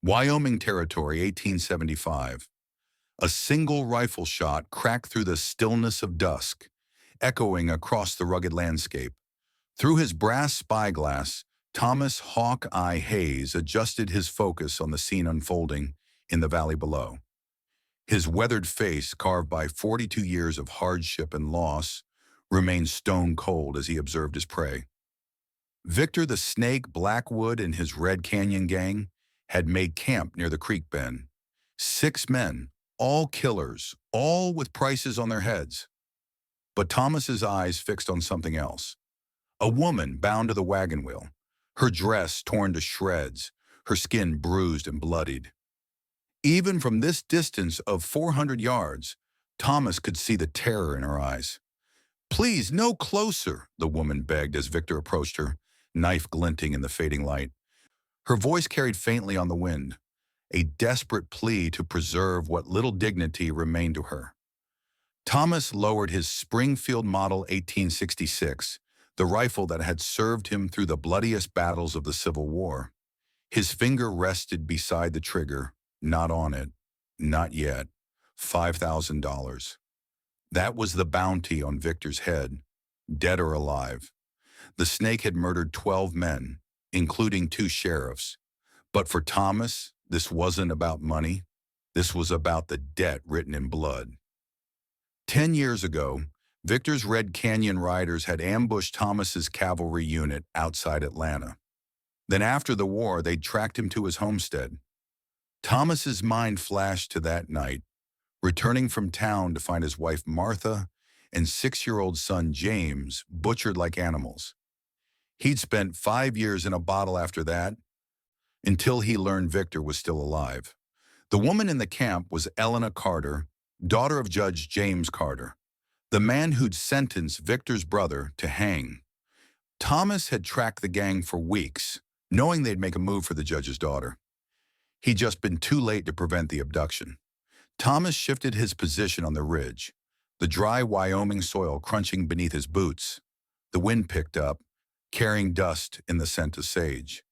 Wyoming Territory, 1875. A single rifle shot cracked through the stillness of dusk, echoing across the rugged landscape. Through his brass spyglass, Thomas Hawkeye Hayes adjusted his focus on the scene unfolding in the valley below. His weathered face, carved by 42 years of hardship and loss, remained stone cold as he observed his prey. Victor the Snake Blackwood and his Red Canyon gang had made camp near the creek bend. 6 men, all killers, all with prices on their heads. But Thomas's eyes fixed on something else. A woman bound to the wagon wheel, her dress torn to shreds, her skin bruised and bloodied. Even from this distance of 400 yards, Thomas could see the terror in her eyes. "Please, no closer," the woman begged as Victor approached her, knife glinting in the fading light. Her voice carried faintly on the wind, a desperate plea to preserve what little dignity remained to her. Thomas lowered his Springfield Model 1866, the rifle that had served him through the bloodiest battles of the Civil War. His finger rested beside the trigger, not on it, not yet. $5,000. That was the bounty on Victor's head, dead or alive. The snake had murdered 12 men, including 2 sheriffs. But for Thomas, this wasn't about money. This was about the debt written in blood. 10 years ago, Victor's Red Canyon Riders had ambushed Thomas's cavalry unit outside Atlanta. Then after the war, they'd tracked him to his homestead. Thomas's mind flashed to that night, returning from town to find his wife Martha and 6-year-old son James butchered like animals. He'd spent 5 years in a bottle after that, until he learned Victor was still alive. The woman in the camp was Elena Carter, daughter of Judge James Carter, the man who'd sentenced Victor's brother to hang. Thomas had tracked the gang for weeks, knowing they'd make a move for the judge's daughter. He'd just been too late to prevent the abduction. Thomas shifted his position on the ridge, the dry Wyoming soil crunching beneath his boots. The wind picked up, carrying dust in the scent of sage.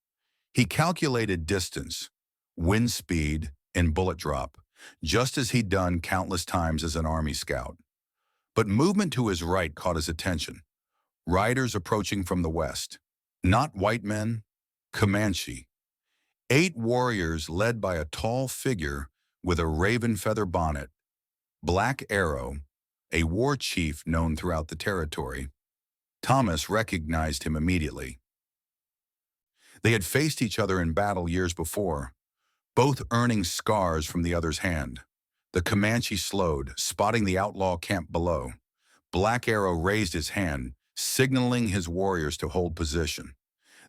He calculated distance, wind speed, and bullet drop, just as he'd done countless times as an Army scout. But movement to his right caught his attention. Riders approaching from the west. Not white men, Comanche. 8 warriors led by a tall figure with a raven feather bonnet. Black Arrow, a war chief known throughout the territory. Thomas recognized him immediately. They had faced each other in battle years before, both earning scars from the other's hand. The Comanche slowed, spotting the outlaw camp below. Black Arrow raised his hand, signaling his warriors to hold position.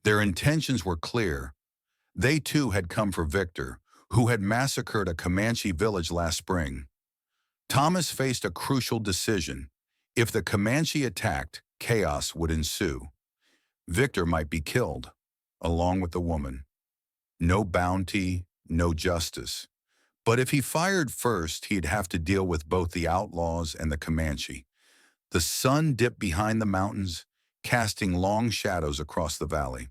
Their intentions were clear. They too had come for Victor, who had massacred a Comanche village last spring. Thomas faced a crucial decision. If the Comanche attacked, chaos would ensue. Victor might be killed, along with the woman. No bounty, no justice. But if he fired first, he'd have to deal with both the outlaws and the Comanche. The sun dipped behind the mountains, casting long shadows across the valley.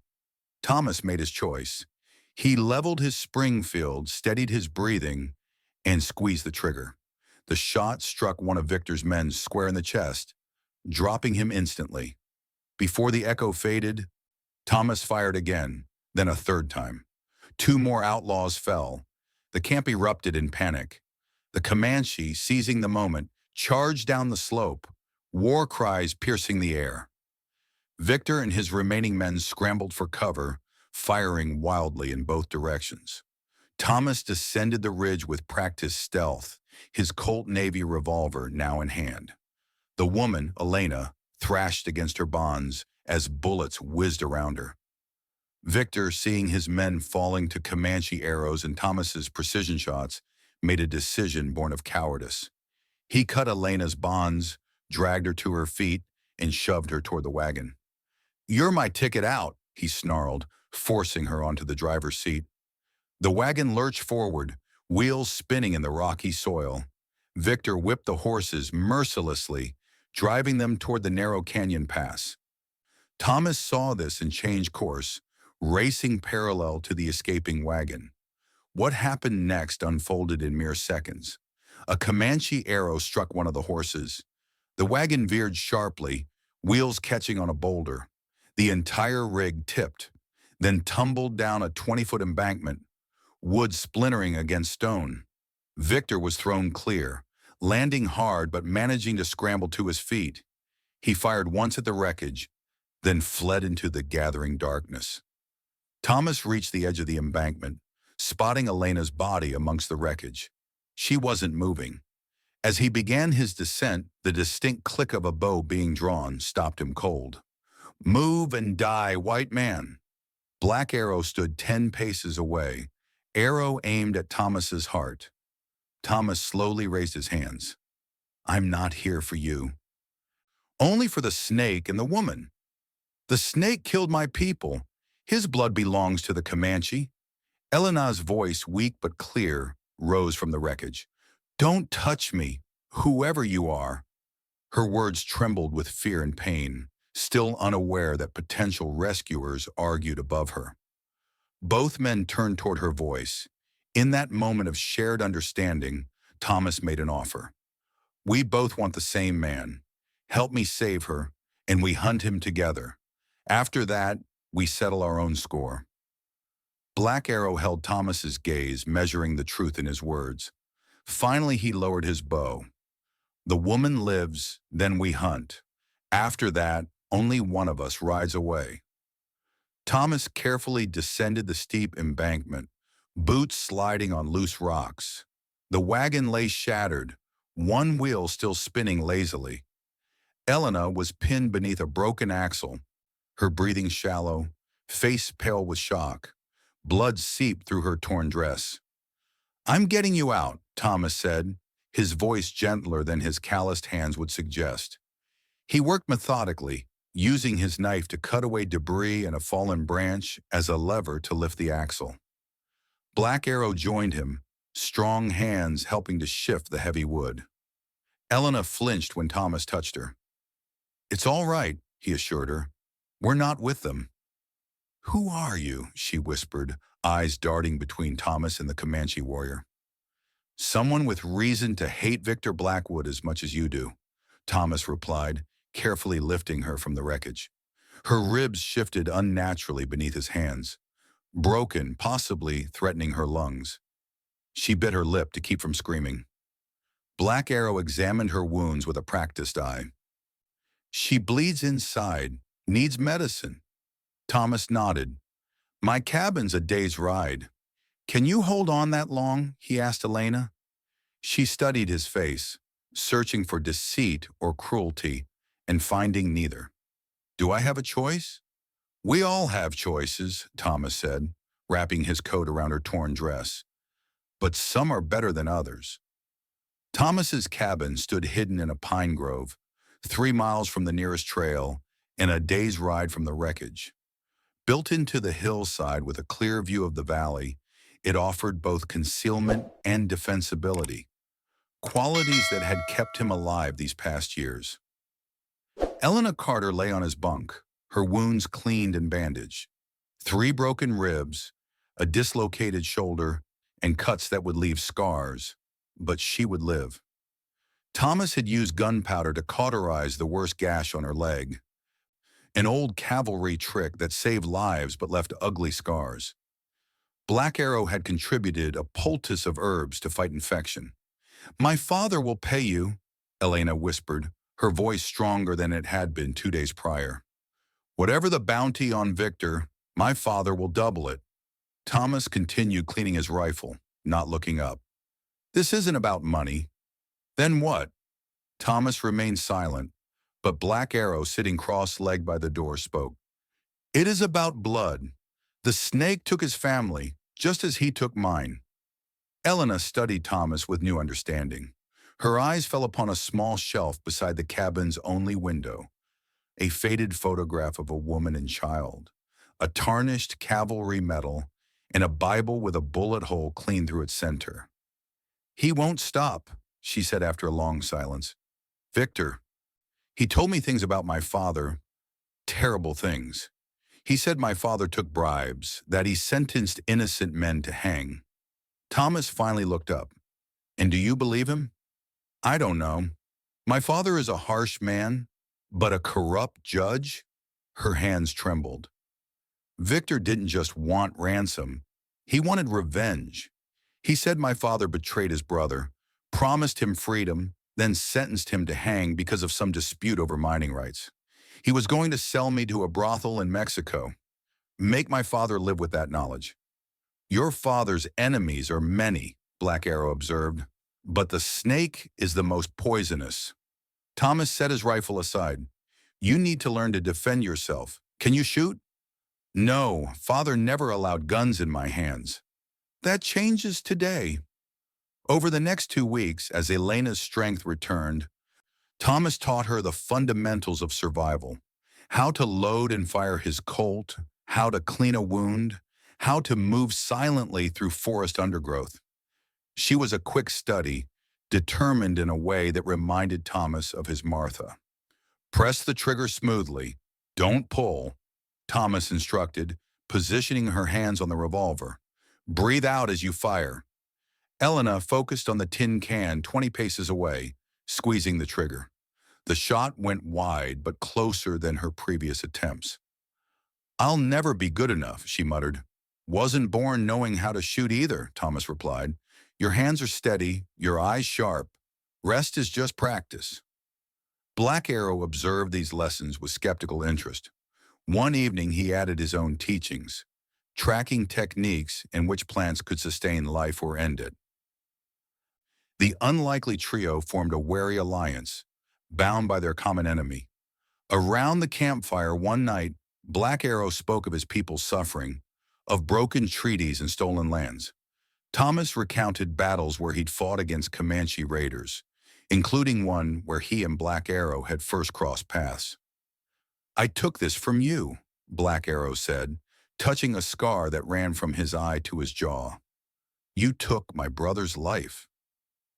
Thomas made his choice. He leveled his Springfield, steadied his breathing, and squeezed the trigger. The shot struck one of Victor's men square in the chest, dropping him instantly. Before the echo faded, Thomas fired again, then a third time. 2 more outlaws fell. The camp erupted in panic. The Comanche, seizing the moment, charged down the slope, war cries piercing the air. Victor and his remaining men scrambled for cover, firing wildly in both directions. Thomas descended the ridge with practiced stealth, his Colt Navy revolver now in hand. The woman, Elena, thrashed against her bonds as bullets whizzed around her. Victor, seeing his men falling to Comanche arrows and Thomas's precision shots, made a decision born of cowardice. He cut Elena's bonds, dragged her to her feet, and shoved her toward the wagon. "You're my ticket out," he snarled, forcing her onto the driver's seat. The wagon lurched forward, wheels spinning in the rocky soil. Victor whipped the horses mercilessly, driving them toward the narrow canyon pass. Thomas saw this and changed course, racing parallel to the escaping wagon. What happened next unfolded in mere seconds. A Comanche arrow struck one of the horses. The wagon veered sharply, wheels catching on a boulder. The entire rig tipped, then tumbled down a 20-foot embankment, wood splintering against stone. Victor was thrown clear, landing hard but managing to scramble to his feet. He fired once at the wreckage, then fled into the gathering darkness. Thomas reached the edge of the embankment, spotting Elena's body amongst the wreckage. She wasn't moving. As he began his descent, the distinct click of a bow being drawn stopped him cold. "Move and die, white man." Black Arrow stood 10 paces away, arrow aimed at Thomas's heart. Thomas slowly raised his hands. "I'm not here for you. Only for the snake and the woman. The snake killed my people. His blood belongs to the Comanche." Elena's voice, weak but clear, rose from the wreckage. "Don't touch me, whoever you are." Her words trembled with fear and pain, still unaware that potential rescuers argued above her. Both men turned toward her voice. In that moment of shared understanding, Thomas made an offer. "We both want the same man. Help me save her, and we hunt him together. After that, we settle our own score." Black Arrow held Thomas's gaze, measuring the truth in his words. Finally, he lowered his bow. "The woman lives, then we hunt. After that, only one of us rides away." Thomas carefully descended the steep embankment, boots sliding on loose rocks. The wagon lay shattered, one wheel still spinning lazily. Elena was pinned beneath a broken axle, her breathing shallow, face pale with shock. Blood seeped through her torn dress. "I'm getting you out," Thomas said, his voice gentler than his calloused hands would suggest. He worked methodically, using his knife to cut away debris and a fallen branch as a lever to lift the axle. Black Arrow joined him, strong hands helping to shift the heavy wood. Elena flinched when Thomas touched her. "It's all right," he assured her. "We're not with them." "Who are you?" she whispered, eyes darting between Thomas and the Comanche warrior. "Someone with reason to hate Victor Blackwood as much as you do," Thomas replied, carefully lifting her from the wreckage. Her ribs shifted unnaturally beneath his hands, broken, possibly threatening her lungs. She bit her lip to keep from screaming. Black Arrow examined her wounds with a practiced eye. "She bleeds inside, needs medicine." Thomas nodded. "My cabin's a day's ride." "Can you hold on that long?" he asked Elena. She studied his face, searching for deceit or cruelty, and finding neither. "Do I have a choice?" "We all have choices," Thomas said, wrapping his coat around her torn dress. "But some are better than others." Thomas's cabin stood hidden in a pine grove, 3 miles from the nearest trail and a day's ride from the wreckage. Built into the hillside with a clear view of the valley, it offered both concealment and defensibility, qualities that had kept him alive these past years. Elena Carter lay on his bunk, her wounds cleaned and bandaged. 3 broken ribs, a dislocated shoulder, and cuts that would leave scars, but she would live. Thomas had used gunpowder to cauterize the worst gash on her leg, an old cavalry trick that saved lives but left ugly scars. Black Arrow had contributed a poultice of herbs to fight infection. "My father will pay you," Elena whispered, her voice stronger than it had been 2 days prior. "Whatever the bounty on Victor, my father will double it." Thomas continued cleaning his rifle, not looking up. "This isn't about money." "Then what?" Thomas remained silent, but Black Arrow, sitting cross-legged by the door, spoke. "It is about blood. The snake took his family, just as he took mine." Elena studied Thomas with new understanding. Her eyes fell upon a small shelf beside the cabin's only window, a faded photograph of a woman and child, a tarnished cavalry medal, and a Bible with a bullet hole clean through its center. "He won't stop," she said after a long silence. "Victor. He told me things about my father, terrible things. He said my father took bribes, that he sentenced innocent men to hang. Thomas finally looked up. And do you believe him? I don't know. My father is a harsh man, but a corrupt judge? Her hands trembled. Victor didn't just want ransom. He wanted revenge. He said my father betrayed his brother, promised him freedom, then sentenced him to hang because of some dispute over mining rights. He was going to sell me to a brothel in Mexico. Make my father live with that knowledge. Your father's enemies are many, Black Arrow observed, but the snake is the most poisonous. Thomas set his rifle aside. You need to learn to defend yourself. Can you shoot? No, father never allowed guns in my hands. That changes today. Over the next 2 weeks, as Elena's strength returned, Thomas taught her the fundamentals of survival. How to load and fire his Colt, how to clean a wound, how to move silently through forest undergrowth. She was a quick study, determined in a way that reminded Thomas of his Martha. Press the trigger smoothly. Don't pull, Thomas instructed, positioning her hands on the revolver. Breathe out as you fire. Elena focused on the tin can 20 paces away, squeezing the trigger. The shot went wide, but closer than her previous attempts. I'll never be good enough, she muttered. Wasn't born knowing how to shoot either, Thomas replied. Your hands are steady, your eyes sharp. Rest is just practice. Black Arrow observed these lessons with skeptical interest. One evening he added his own teachings, tracking techniques in which plants could sustain life or end it. The unlikely trio formed a wary alliance, bound by their common enemy. Around the campfire one night, Black Arrow spoke of his people's suffering, of broken treaties and stolen lands. Thomas recounted battles where he'd fought against Comanche raiders, including one where he and Black Arrow had first crossed paths. I took this from you, Black Arrow said, touching a scar that ran from his eye to his jaw. You took my brother's life.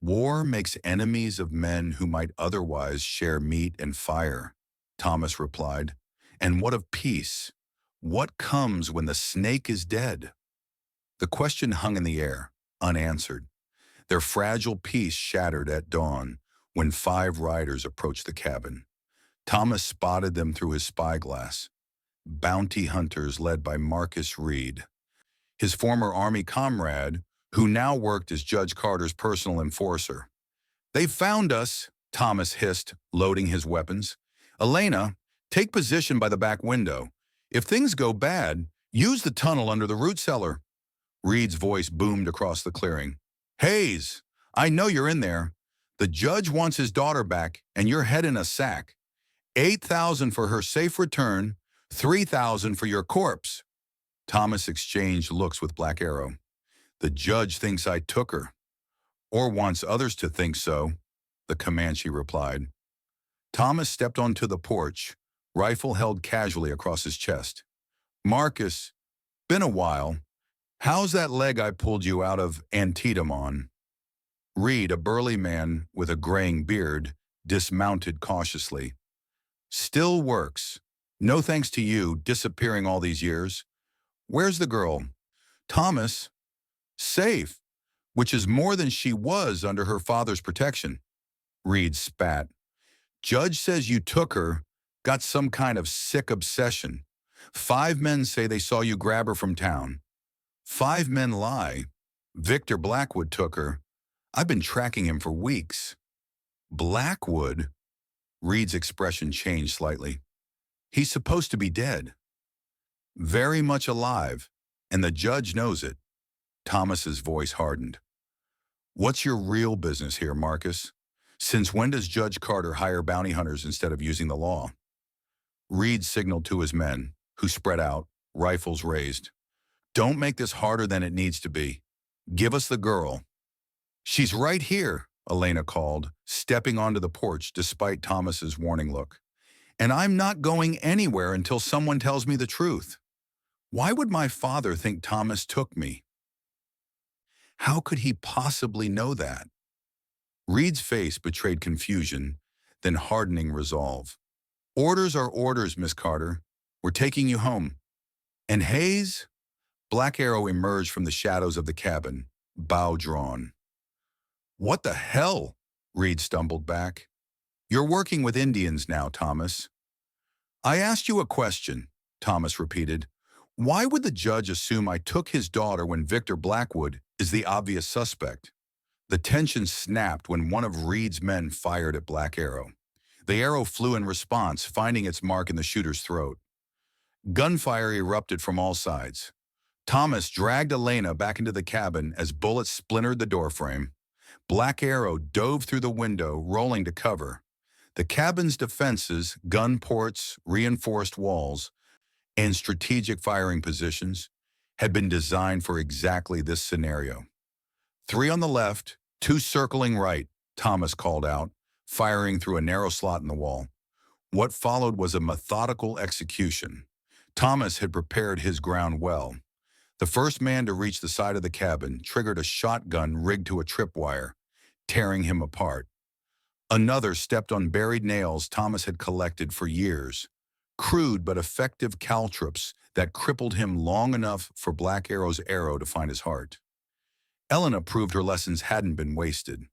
War makes enemies of men who might otherwise share meat and fire, Thomas replied. And what of peace? What comes when the snake is dead? The question hung in the air, unanswered. Their fragile peace shattered at dawn when 5 riders approached the cabin. Thomas spotted them through his spyglass. Bounty hunters led by Marcus Reed, his former Army comrade, who now worked as Judge Carter's personal enforcer. They found us, Thomas hissed, loading his weapons. Elena, take position by the back window. If things go bad, use the tunnel under the root cellar. Reed's voice boomed across the clearing. Hayes, I know you're in there. The judge wants his daughter back, and your head in a sack. 8,000 for her safe return, 3,000 for your corpse. Thomas exchanged looks with Black Arrow. The judge thinks I took her, or wants others to think so, the Comanche replied. Thomas stepped onto the porch, rifle held casually across his chest. Marcus, been a while. How's that leg I pulled you out of Antietam on? Reed, a burly man with a graying beard, dismounted cautiously. Still works. No thanks to you, disappearing all these years. Where's the girl? Thomas. Safe, which is more than she was under her father's protection. Reed spat. Judge says you took her, got some kind of sick obsession. 5 men say they saw you grab her from town. 5 men lie. Victor Blackwood took her. I've been tracking him for weeks. Blackwood? Reed's expression changed slightly. He's supposed to be dead. Very much alive, and the judge knows it. Thomas's voice hardened. What's your real business here, Marcus? Since when does Judge Carter hire bounty hunters instead of using the law? Reed signaled to his men, who spread out, rifles raised. Don't make this harder than it needs to be. Give us the girl. She's right here, Elena called, stepping onto the porch despite Thomas's warning look. And I'm not going anywhere until someone tells me the truth. Why would my father think Thomas took me? How could he possibly know that? Reed's face betrayed confusion, then hardening resolve. Orders are orders, Miss Carter. We're taking you home. And Hayes? Black Arrow emerged from the shadows of the cabin, bow drawn. "What the hell?" Reed stumbled back. "You're working with Indians now, Thomas." "I asked you a question," Thomas repeated. "Why would the judge assume I took his daughter when Victor Blackwood is the obvious suspect?" The tension snapped when one of Reed's men fired at Black Arrow. The arrow flew in response, finding its mark in the shooter's throat. Gunfire erupted from all sides. Thomas dragged Elena back into the cabin as bullets splintered the doorframe. Black Arrow dove through the window, rolling to cover. The cabin's defenses, gun ports, reinforced walls, and strategic firing positions had been designed for exactly this scenario. "Three on the left, two circling right," Thomas called out, firing through a narrow slot in the wall. What followed was a methodical execution. Thomas had prepared his ground well. The first man to reach the side of the cabin triggered a shotgun rigged to a tripwire, tearing him apart. Another stepped on buried nails Thomas had collected for years, crude but effective caltrops that crippled him long enough for Black Arrow's arrow to find his heart. Elena proved her lessons hadn't been wasted.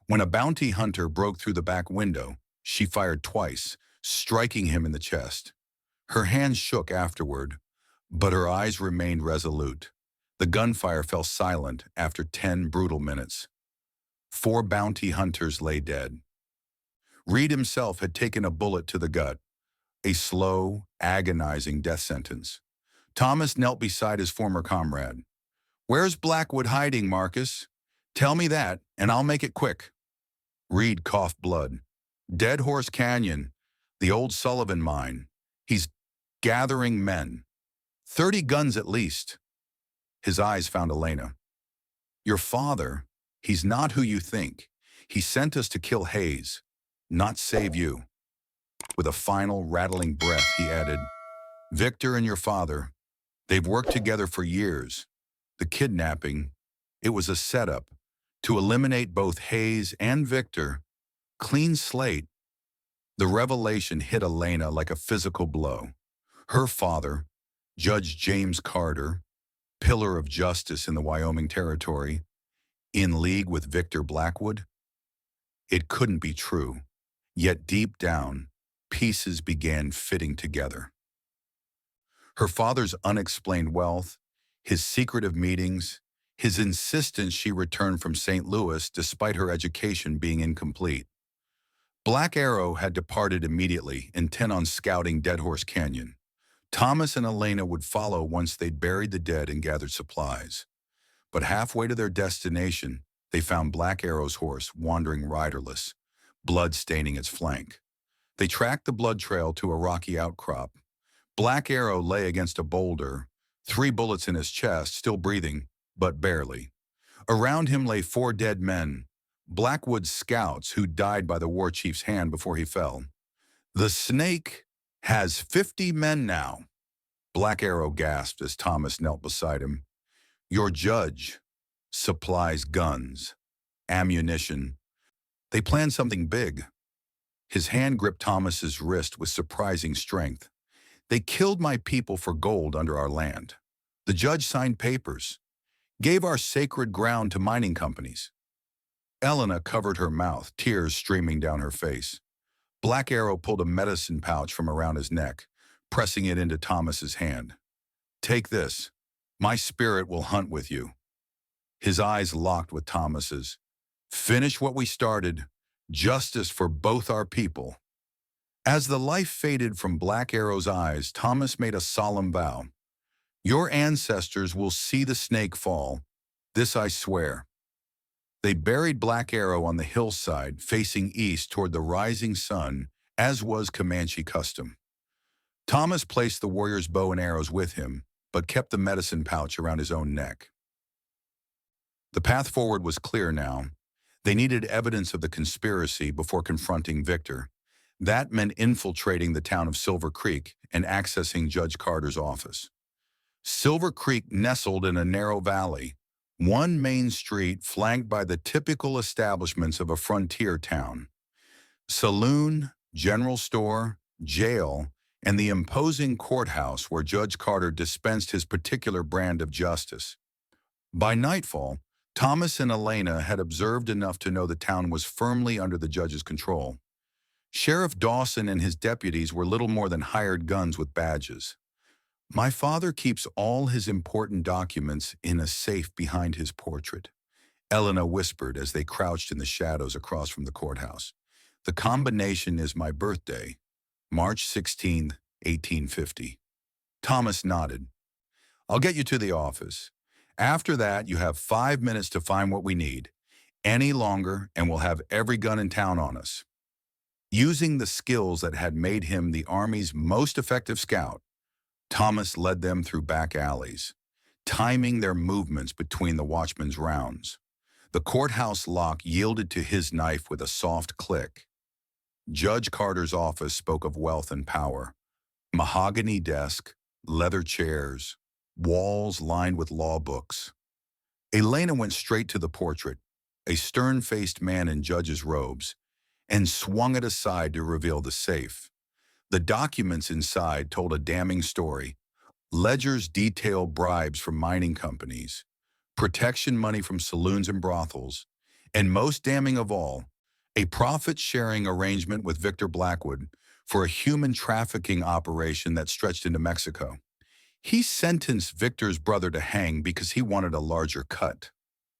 When a bounty hunter broke through the back window, she fired twice, striking him in the chest. Her hands shook afterward, but her eyes remained resolute. The gunfire fell silent after 10 brutal minutes. 4 bounty hunters lay dead. Reed himself had taken a bullet to the gut, a slow, agonizing death sentence. Thomas knelt beside his former comrade. "Where's Blackwood hiding, Marcus? Tell me that, and I'll make it quick." Reed coughed blood. "Dead Horse Canyon, the old Sullivan mine. He's gathering men. 30 guns at least." His eyes found Elena. "Your father, he's not who you think. He sent us to kill Hayes, not save you." With a final rattling breath, he added, "Victor and your father, they've worked together for years. The kidnapping, it was a setup to eliminate both Hayes and Victor. Clean slate." The revelation hit Elena like a physical blow. Her father, Judge James Carter, pillar of justice in the Wyoming Territory, in league with Victor Blackwood? It couldn't be true. Yet deep down, pieces began fitting together. Her father's unexplained wealth, his secretive meetings, his insistence she return from St. Louis despite her education being incomplete. Black Arrow had departed immediately, intent on scouting Dead Horse Canyon. Thomas and Elena would follow once they'd buried the dead and gathered supplies. But halfway to their destination, they found Black Arrow's horse wandering riderless, blood staining its flank. They tracked the blood trail to a rocky outcrop. Black Arrow lay against a boulder, 3 bullets in his chest, still breathing, but barely. Around him lay 4 dead men, Blackwood's scouts who died by the war chief's hand before he fell. "The Snake has 50 men now," Black Arrow gasped as Thomas knelt beside him. "Your judge supplies guns, ammunition. They plan something big." His hand gripped Thomas's wrist with surprising strength. "They killed my people for gold under our land. The judge signed papers, gave our sacred ground to mining companies." Elena covered her mouth, tears streaming down her face. Black Arrow pulled a medicine pouch from around his neck, pressing it into Thomas's hand. "Take this. My spirit will hunt with you." His eyes locked with Thomas's. "Finish what we started. Justice for both our people." As the life faded from Black Arrow's eyes, Thomas made a solemn vow. "Your ancestors will see the snake fall. This I swear." They buried Black Arrow on the hillside, facing east toward the rising sun, as was Comanche custom. Thomas placed the warrior's bow and arrows with him, but kept the medicine pouch around his own neck. The path forward was clear now. They needed evidence of the conspiracy before confronting Victor. That meant infiltrating the town of Silver Creek and accessing Judge Carter's office. Silver Creek nestled in a narrow valley, one main street flanked by the typical establishments of a frontier town. Saloon, general store, jail, and the imposing courthouse where Judge Carter dispensed his particular brand of justice. By nightfall, Thomas and Elena had observed enough to know the town was firmly under the judge's control. Sheriff Dawson and his deputies were little more than hired guns with badges. My father keeps all his important documents in a safe behind his portrait, Elena whispered as they crouched in the shadows across from the courthouse. The combination is my birthday, March 16th, 1850. Thomas nodded. I'll get you to the office. After that, you have 5 minutes to find what we need. Any longer, and we'll have every gun in town on us. Using the skills that had made him the Army's most effective scout, Thomas led them through back alleys, timing their movements between the watchman's rounds. The courthouse lock yielded to his knife with a soft click. Judge Carter's office spoke of wealth and power. Mahogany desk, leather chairs, walls lined with law books. Elena went straight to the portrait, a stern-faced man in judge's robes, and swung it aside to reveal the safe. The documents inside told a damning story. Ledgers detailed bribes from mining companies, protection money from saloons and brothels, and most damning of all, a profit-sharing arrangement with Victor Blackwood for a human trafficking operation that stretched into Mexico. He sentenced Victor's brother to hang because he wanted a larger cut,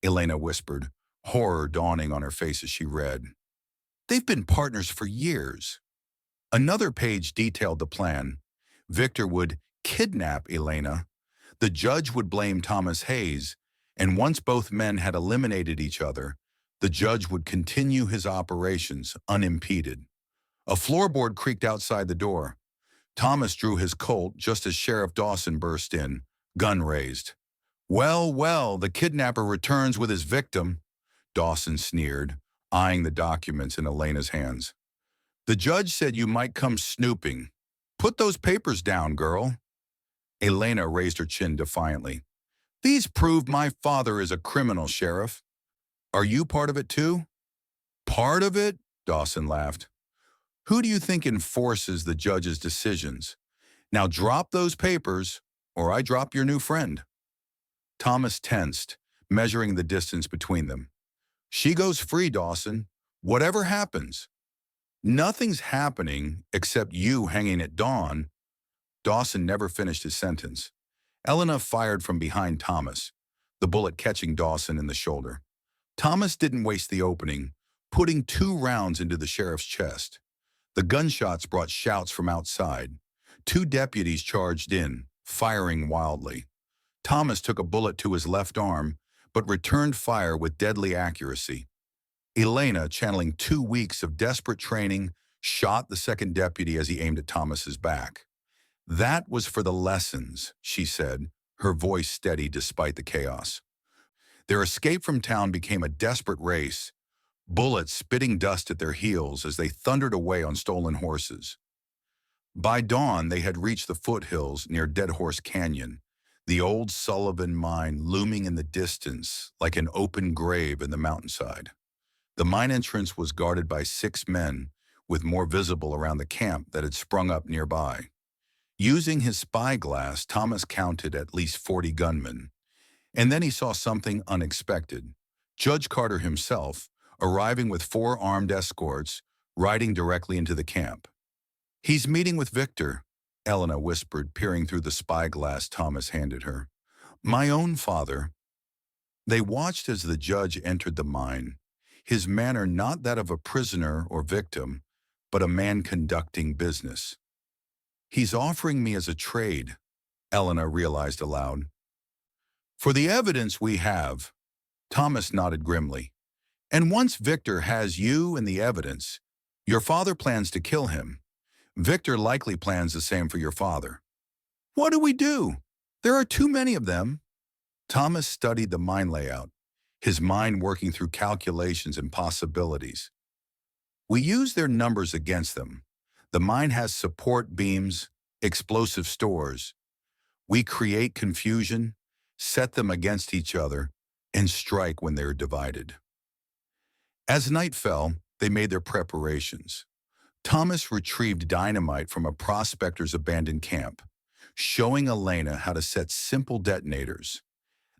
Elena whispered, horror dawning on her face as she read. They've been partners for years. Another page detailed the plan. Victor would kidnap Elena. The judge would blame Thomas Hayes, and once both men had eliminated each other, the judge would continue his operations unimpeded. A floorboard creaked outside the door. Thomas drew his Colt just as Sheriff Dawson burst in, gun raised. Well, well, the kidnapper returns with his victim, Dawson sneered, eyeing the documents in Elena's hands. The judge said you might come snooping. Put those papers down, girl. Elena raised her chin defiantly. These prove my father is a criminal, Sheriff. Are you part of it too? Part of it? Dawson laughed. Who do you think enforces the judge's decisions? Now drop those papers, or I drop your new friend. Thomas tensed, measuring the distance between them. She goes free, Dawson. Whatever happens. Nothing's happening except you hanging at dawn. Dawson never finished his sentence. Elena fired from behind Thomas, the bullet catching Dawson in the shoulder. Thomas didn't waste the opening, putting 2 rounds into the sheriff's chest. The gunshots brought shouts from outside. 2 deputies charged in, firing wildly. Thomas took a bullet to his left arm, but returned fire with deadly accuracy. Elena, channeling 2 weeks of desperate training, shot the second deputy as he aimed at Thomas's back. That was for the lessons, she said, her voice steady despite the chaos. Their escape from town became a desperate race, bullets spitting dust at their heels as they thundered away on stolen horses. By dawn, they had reached the foothills near Dead Horse Canyon, the old Sullivan mine looming in the distance like an open grave in the mountainside. The mine entrance was guarded by 6 men, with more visible around the camp that had sprung up nearby. Using his spyglass, Thomas counted at least 40 gunmen. And then he saw something unexpected. Judge Carter himself, arriving with 4 armed escorts, riding directly into the camp. He's meeting with Victor, Elena whispered, peering through the spyglass Thomas handed her. My own father. They watched as the judge entered the mine, his manner not that of a prisoner or victim, but a man conducting business. He's offering me as a trade, Elena realized aloud. For the evidence we have, Thomas nodded grimly. And once Victor has you and the evidence, your father plans to kill him. Victor likely plans the same for your father. What do we do? There are too many of them. Thomas studied the mine layout, his mind working through calculations and possibilities. We use their numbers against them. The mine has support beams, explosive stores. We create confusion, set them against each other, and strike when they're divided. As night fell, they made their preparations. Thomas retrieved dynamite from a prospector's abandoned camp, showing Elena how to set simple detonators.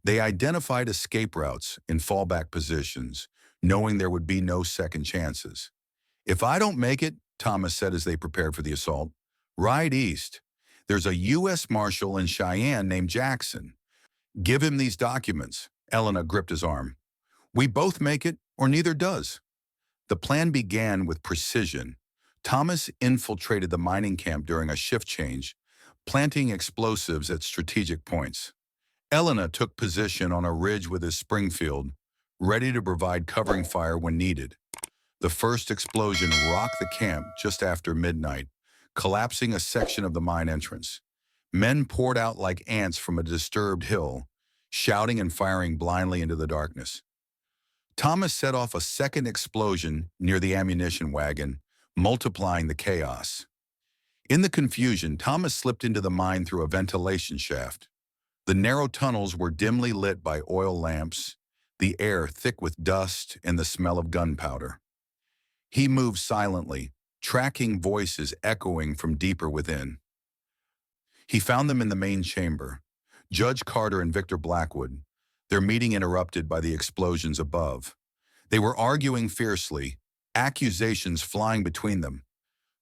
They identified escape routes in fallback positions, knowing there would be no second chances. "If I don't make it," Thomas said as they prepared for the assault, "ride east. There's a U.S. Marshal in Cheyenne named Jackson. Give him these documents." Elena gripped his arm. "We both make it, or neither does." The plan began with precision. Thomas infiltrated the mining camp during a shift change, planting explosives at strategic points. Elena took position on a ridge with his Springfield, ready to provide covering fire when needed. The first explosion rocked the camp just after midnight, collapsing a section of the mine entrance. Men poured out like ants from a disturbed hill, shouting and firing blindly into the darkness. Thomas set off a second explosion near the ammunition wagon, multiplying the chaos. In the confusion, Thomas slipped into the mine through a ventilation shaft. The narrow tunnels were dimly lit by oil lamps, the air thick with dust and the smell of gunpowder. He moved silently, tracking voices echoing from deeper within. He found them in the main chamber, Judge Carter and Victor Blackwood, their meeting interrupted by the explosions above. They were arguing fiercely, accusations flying between them.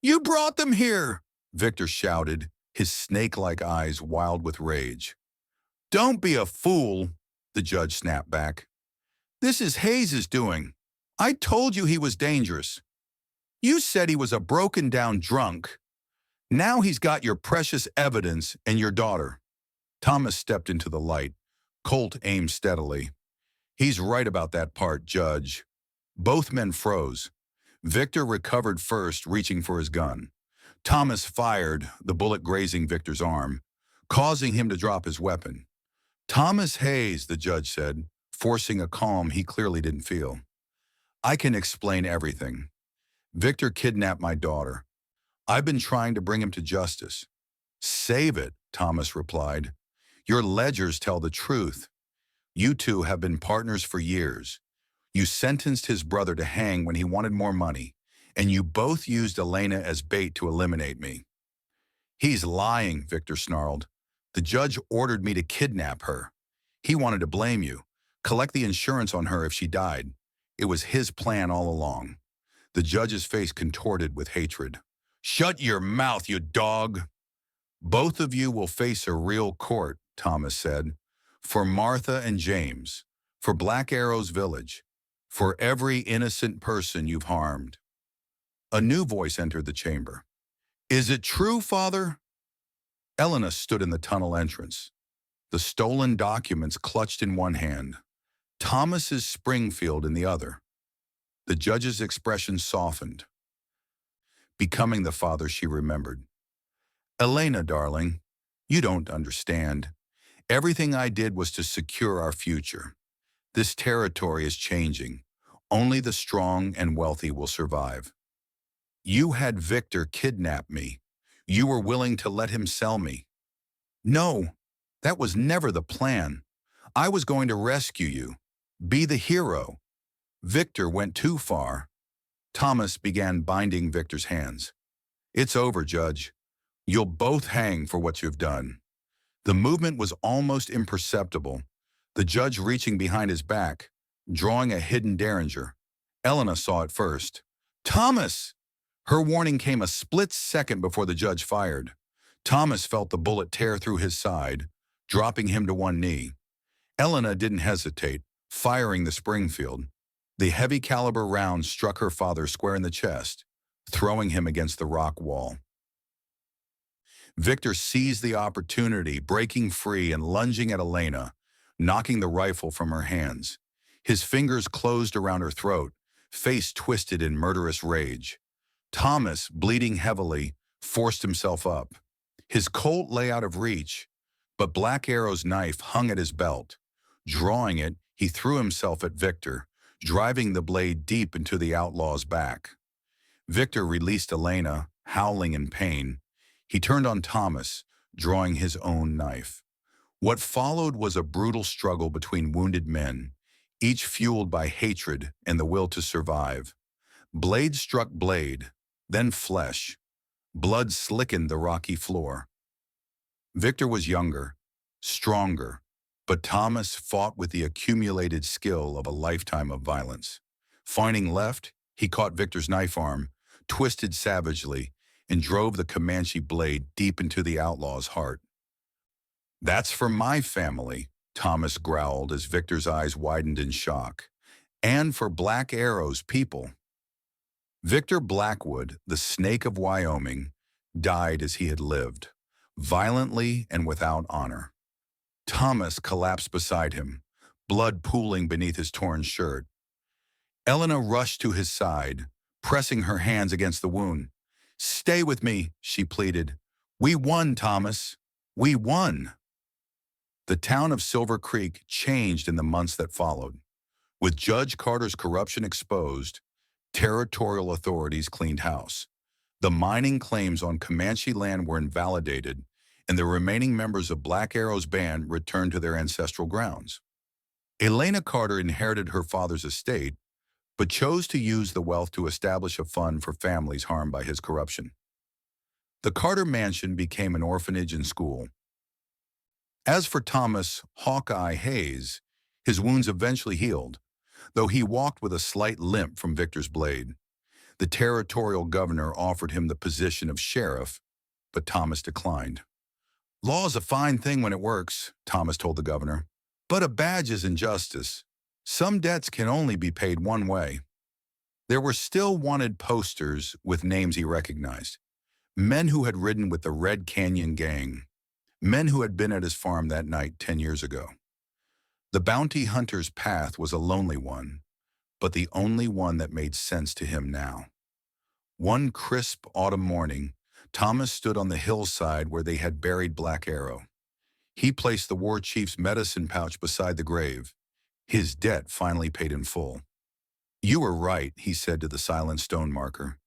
"You brought them here!" Victor shouted, his snake-like eyes wild with rage. "Don't be a fool," the judge snapped back. "This is Hayes' doing. I told you he was dangerous. You said he was a broken-down drunk. Now he's got your precious evidence and your daughter." Thomas stepped into the light. Colt aimed steadily. "He's right about that part, Judge." Both men froze. Victor recovered first, reaching for his gun. Thomas fired, the bullet grazing Victor's arm, causing him to drop his weapon. "Thomas Hayes," the judge said, forcing a calm he clearly didn't feel. "I can explain everything. Victor kidnapped my daughter. I've been trying to bring him to justice." "Save it," Thomas replied. "Your ledgers tell the truth. You two have been partners for years. You sentenced his brother to hang when he wanted more money, and you both used Elena as bait to eliminate me." "He's lying," Victor snarled. "The judge ordered me to kidnap her. He wanted to blame you, collect the insurance on her if she died. It was his plan all along." The judge's face contorted with hatred. "Shut your mouth, you dog!" "Both of you will face a real court," Thomas said. "For Martha and James, for Black Arrow's village, for every innocent person you've harmed." A new voice entered the chamber. "Is it true, Father?" Elena stood in the tunnel entrance, the stolen documents clutched in one hand, Thomas's Springfield in the other. The judge's expression softened, becoming the father she remembered. "Elena, darling, you don't understand. Everything I did was to secure our future. This territory is changing. Only the strong and wealthy will survive. You had Victor kidnap me. You were willing to let him sell me. No, that was never the plan. I was going to rescue you, be the hero. Victor went too far." Thomas began binding Victor's hands. "It's over, Judge. You'll both hang for what you've done." The movement was almost imperceptible, the judge reaching behind his back, drawing a hidden derringer. Elena saw it first. "Thomas!" Her warning came a split second before the judge fired. Thomas felt the bullet tear through his side, dropping him to one knee. Elena didn't hesitate, firing the Springfield. The heavy caliber round struck her father square in the chest, throwing him against the rock wall. Victor seized the opportunity, breaking free and lunging at Elena, knocking the rifle from her hands. His fingers closed around her throat, face twisted in murderous rage. Thomas, bleeding heavily, forced himself up. His Colt lay out of reach, but Black Arrow's knife hung at his belt. Drawing it, he threw himself at Victor, driving the blade deep into the outlaw's back. Victor released Elena, howling in pain. He turned on Thomas, drawing his own knife. What followed was a brutal struggle between wounded men, each fueled by hatred and the will to survive. Blade struck blade, then flesh. Blood slickened the rocky floor. Victor was younger, stronger, But Thomas fought with the accumulated skill of a lifetime of violence. Finding left, he caught Victor's knife arm, twisted savagely, and drove the Comanche blade deep into the outlaw's heart. "That's for my family," Thomas growled as Victor's eyes widened in shock. "And for Black Arrow's people." Victor Blackwood, the Snake of Wyoming, died as he had lived, violently and without honor. Thomas collapsed beside him, blood pooling beneath his torn shirt. Elena rushed to his side, pressing her hands against the wound. "Stay with me," she pleaded. "We won, Thomas. We won." The town of Silver Creek changed in the months that followed. With Judge Carter's corruption exposed, territorial authorities cleaned house. The mining claims on Comanche land were invalidated, and the remaining members of Black Arrow's band returned to their ancestral grounds. Elena Carter inherited her father's estate, but chose to use the wealth to establish a fund for families harmed by his corruption. The Carter mansion became an orphanage and school. As for Thomas Hawkeye Hayes, his wounds eventually healed, though he walked with a slight limp from Victor's blade. The territorial governor offered him the position of sheriff, but Thomas declined. "Law's a fine thing when it works," Thomas told the governor, "but a badge is injustice. Some debts can only be paid one way." There were still wanted posters with names he recognized. Men who had ridden with the Red Canyon Gang. Men who had been at his farm that night 10 years ago. The bounty hunter's path was a lonely one, but the only one that made sense to him now. One crisp autumn morning, Thomas stood on the hillside where they had buried Black Arrow. He placed the war chief's medicine pouch beside the grave, his debt finally paid in full. "You were right," he said to the silent stone marker.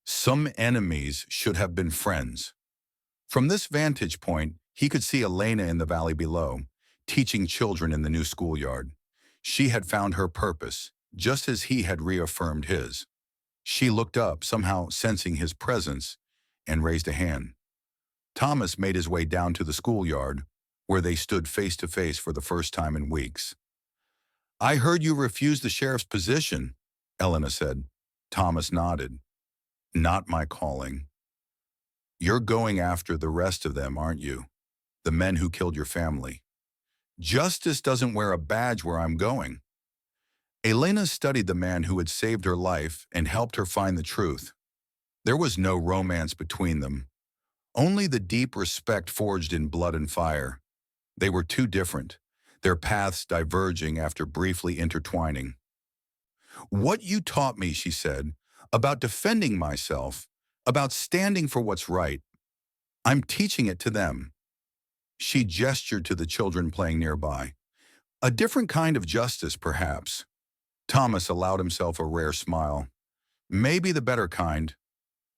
"Some enemies should have been friends." From this vantage point, he could see Elena in the valley below, teaching children in the new schoolyard. She had found her purpose, just as he had reaffirmed his. She looked up, somehow sensing his presence, and raised a hand. Thomas made his way down to the schoolyard, where they stood face to face for the first time in weeks. "I heard you refused the sheriff's position," Elena said. Thomas nodded. "Not my calling." "You're going after the rest of them, aren't you? The men who killed your family." "Justice doesn't wear a badge where I'm going." Elena studied the man who had saved her life and helped her find the truth. There was no romance between them, only the deep respect forged in blood and fire. They were too different, their paths diverging after briefly intertwining. "What you taught me," she said, "about defending myself, about standing for what's right, I'm teaching it to them." She gestured to the children playing nearby. "A different kind of justice, perhaps." Thomas allowed himself a rare smile. "Maybe the better kind."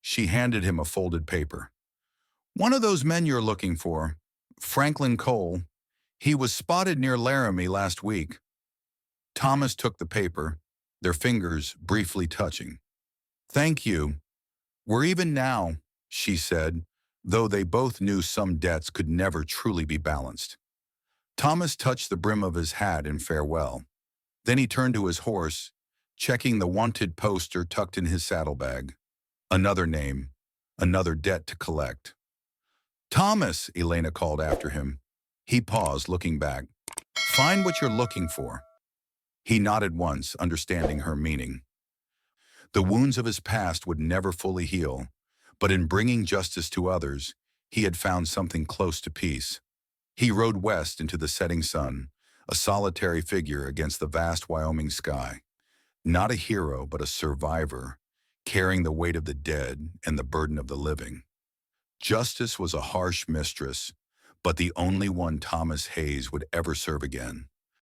She handed him a folded paper. "One of those men you're looking for, Franklin Cole. He was spotted near Laramie last week." Thomas took the paper, their fingers briefly touching. "Thank you. We're even now," she said, though they both knew some debts could never truly be balanced. Thomas touched the brim of his hat in farewell. Then he turned to his horse, checking the wanted poster tucked in his saddlebag. Another name, another debt to collect. "Thomas," Elena called after him. He paused, looking back. "Find what you're looking for." He nodded once, understanding her meaning. The wounds of his past would never fully heal, but in bringing justice to others, he had found something close to peace. He rode west into the setting sun, a solitary figure against the vast Wyoming sky. Not a hero, but a survivor, carrying the weight of the dead and the burden of the living. Justice was a harsh mistress, but the only one Thomas Hayes would ever serve again.